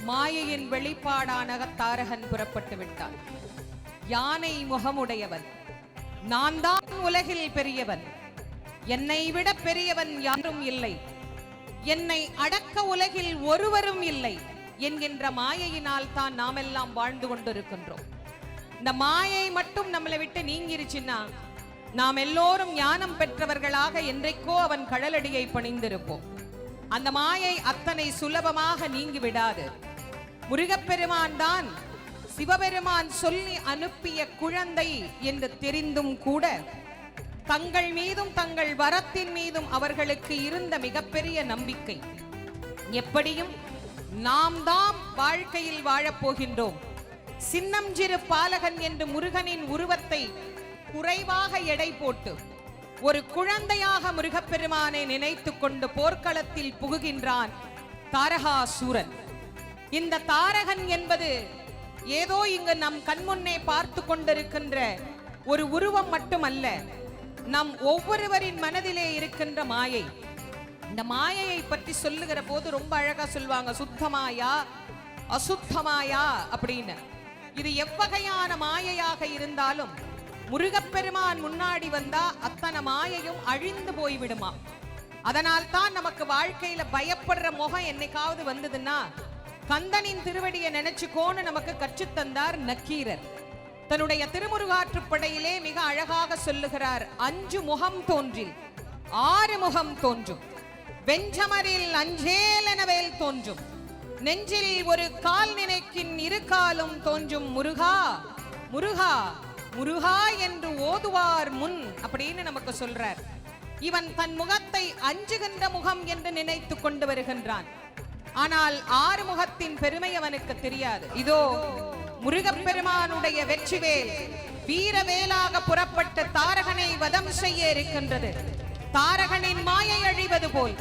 மாயையின் வெளிப்பாடான தாரகன் புறப்பட்டு விட்டான். யானை முகமுடையவன், நான் தான் உலகில் பெரியவன், என்னை விட பெரியவன் யாரும் இல்லை, என்னை அடக்க உலகில் ஒருவரும் இல்லை என்கின்ற மாயையினால் தான் நாம் எல்லாம் வாழ்ந்து கொண்டிருக்கின்றோம். இந்த மாயை மட்டும் நம்மளை விட்டு நீங்கிருச்சுன்னா நாம் எல்லோரும் ஞானம் பெற்றவர்களாக என்றைக்கோ அவன் கடலடியை பணிந்திருப்போம். அந்த மாயை அத்தனை சுலபமாக நீங்கி விடாது. முருகப்பெருமான் தான் சிவபெருமான் சொல்லி அனுப்பிய குழந்தை என்று தெரிந்தும் கூட தங்கள் மீதும் தங்கள் வரத்தின் மீதும் அவர்களுக்கு இருந்த மிகப்பெரிய நம்பிக்கை, எப்படியும் நாம் தான் வாழ்க்கையில் வாழப்போகின்றோம், சின்னஞ்சிறு பாலகன் என்று முருகனின் உருவத்தை குறைவாக எடை போட்டு ஒரு குழந்தையாக முருகப்பெருமானை நினைத்து கொண்டு போர்க்களத்தில் புகுகின்றான் தாரகாசூரன். இந்த தாரகன் என்பது ஏதோ இங்கு நம் கண்முன்னே பார்த்து கொண்டிருக்கின்ற ஒரு உருவம் மட்டுமல்ல, நம் ஒவ்வொருவரின் மனதிலே இருக்கின்ற மாயை. இந்த மாயையை பற்றி சொல்லுகிற போது ரொம்ப அழகா சொல்லுவாங்க, சுத்தமாயா அசுத்தமாயா அப்படின்னு. இது எவ்வகையான மாயையாக இருந்தாலும் முருகப்பெருமான் முன்னாடி வந்தா அத்தனை மாயையும் அழிந்து போய்விடுமா. அதனால் தான் நமக்கு வாழ்க்கையில பயப்படுற முகம் என்னைக்காவது வந்ததுன்னா கந்தனின் திருவடியை நினைச்சுக்கோன்னு நமக்கு கற்றுத்தந்தார் நக்கீரர். தன்னுடைய திருமுருகாற்றுப்படையிலே மிக அழகாக சொல்லுகிறார், 5 முகம் தோன்றில் 6 முகம் தோன்றும், வெஞ்சமரில் அஞ்சேலனவேல் தோன்றும், நெஞ்சில் ஒரு கால் நினைக்கின் 2 காலும் தோன்றும், முருகா முருகா முருகா என்று ஓதுவார் முன் அப்படின்னு நமக்கு சொல்றார். இவன் தன் முகத்தை அஞ்சுகின்ற முகம் என்று நினைத்து கொண்டு வருகின்றான். ஆனால் 6 முகத்தின் பெருமை அவனுக்கு தெரியாது. இதோ முருகப்பெருமானுடைய வெற்றிவேல் வீரவேலாக புறப்பட்டு தாரகனை வதம் செய்ய இருக்கின்றது. தாரகனின் மாயை அழிவது போல்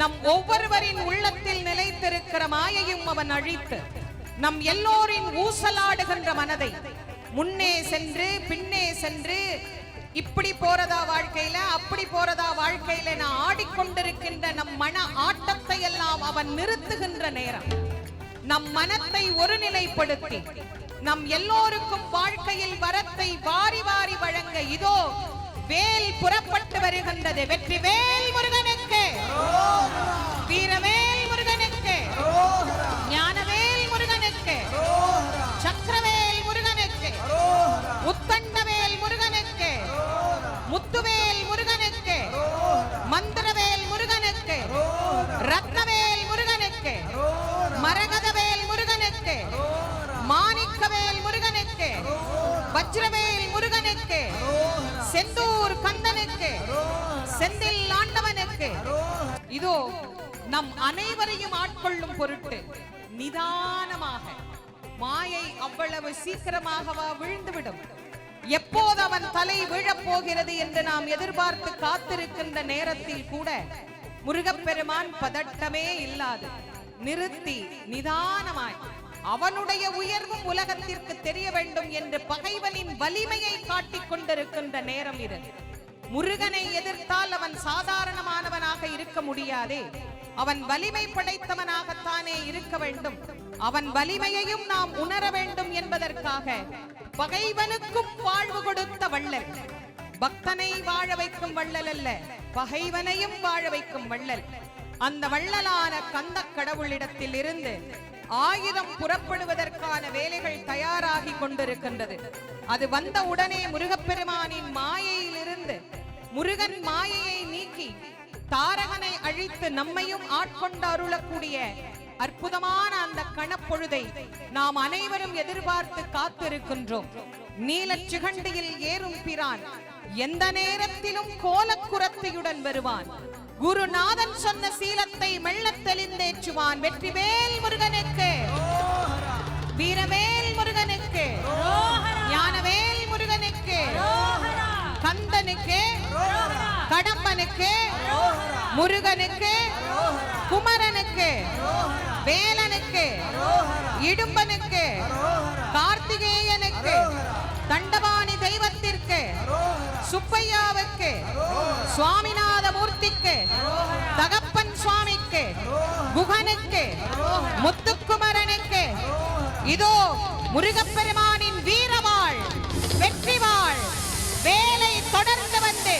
நம் ஒவ்வொருவரின் உள்ளத்தில் நிலைத்திருக்கிற மாயையும் அவன் அழித்து நம் எல்லோரின் ஊசலாடுகின்ற மனதை முன்னே சென்று பின்னே சென்று இப்படி போறதா வாழ்க்கையில அப்படி போறதா வாழ்க்கையில நான் ஆடிக்கொண்டிருக்கின்ற நம் மன ஆட்டத்தை எல்லாம் அவன் நிறுத்துகின்ற நேரம், நம் மனத்தை ஒருநிலைப்படுத்தி நம் எல்லோருக்கும் வாழ்க்கையில் வரத்தை வாரி வாரி வழங்க இதோ வேல் புறப்பட்டு வருகின்றது. வெற்றி வேல் முருகனுக்கு, வீரவேல் முருகனுக்கு, ஞானவேல் முருகனுக்கு, சக்கரவேல் முருகனுக்கு, உத்தண்டவேல் முருகனுக்கு, முத்துவேல் முருகனுக்கு, மந்திரவேல் முருகனுக்கு, ரத்னவேல் முருகனுக்கு, மரகதவேல் முருகனுக்கு, மாணிக்கவேல் முருகனுக்கு, வஜ்ரவேல் முருகனுக்கு, செந்தூர் கந்தனுக்கு, செந்தில் ஆண்டவனுக்கு. இதோ நம் அனைவரையும் ஆட்கொள்ளும் பொருட்டு நிதானமாக, மாயை அவ்வளவு சீக்கிரமாகவா விழுந்துவிடும், எப்போது அவன் தலை விழப் போகிறது என்று நாம் எதிர்பார்த்து காத்திருக்கின்ற நேரத்தில் கூட முருகப்பெருமான் பதட்டமே இல்லாது நிறுத்தி நிதானமாய் அவனுடைய உயர்வும் உலகத்திற்கு தெரிய வேண்டும் என்று பகைவனின் வலிமையை காட்டிக் கொண்டிருக்கின்ற நேரம் இது. முருகனை எதிர்த்தால் அவன் சாதாரணமானவனாக இருக்க முடியாதே, அவன் வலிமை படைத்தவனாகத்தானே இருக்க வேண்டும். அவன் வலிமையையும் நாம் உணர வேண்டும் என்பதற்காக பகைவனுக்கும் வாழ்வு கொடுத்த வள்ளல், பக்தனை வாழ வைக்கும் வள்ளல் அல்ல, பகைவனையும் வாழ வைக்கும் வள்ளல். அந்த வள்ளலான கந்த கடவுளிடத்தில் இருந்து ஆயுதம் புறப்படுவதற்கான வேலைகள் தயாராகி கொண்டிருக்கின்றது. அது வந்த உடனே முருகப்பெருமானின் மாயையிலிருந்து முருகன் மாயையை நீக்கி தாரகனை அழித்து நம்மையும் ஆட்கொண்டு அருளக்கூடிய அற்புதமான அந்த கணப்பொழுதை நாம் அனைவரும் எதிர்பார்த்து காத்திருக்கின்றோம். நீலச் சிகண்டியில் ஏறும் பிரான் எந்த நேரத்திலும் கோலக்குரத்தையுடன் வருவான். குருநாதன் சொன்ன சீலத்தை மெல்லத் தெளிந்தேற்றுவான். வெற்றிவேல் முருகனுக்கு, வீரவேல் முருகனுக்கு, ஞானவேல் முருகனுக்கு, கந்தனுக்கு, கடம்பனுக்கு, முருகனுக்கு, குமரனுக்கு, வேலனுக்கு, இடும்பனுக்கு, கார்த்திகேயனுக்கு, தண்டபாணி தெய்வத்திற்கு, சுப்பையாவுக்கு, சுவாமிநாத மூர்த்திக்கு, தகப்பன் சுவாமிக்கு, குகனுக்கு, முத்துக்குமரனுக்கு, இதோ முருகப்பெருமானின் வீரவாள் வெற்றிவாள் வேலை தொடர்ந்து வந்து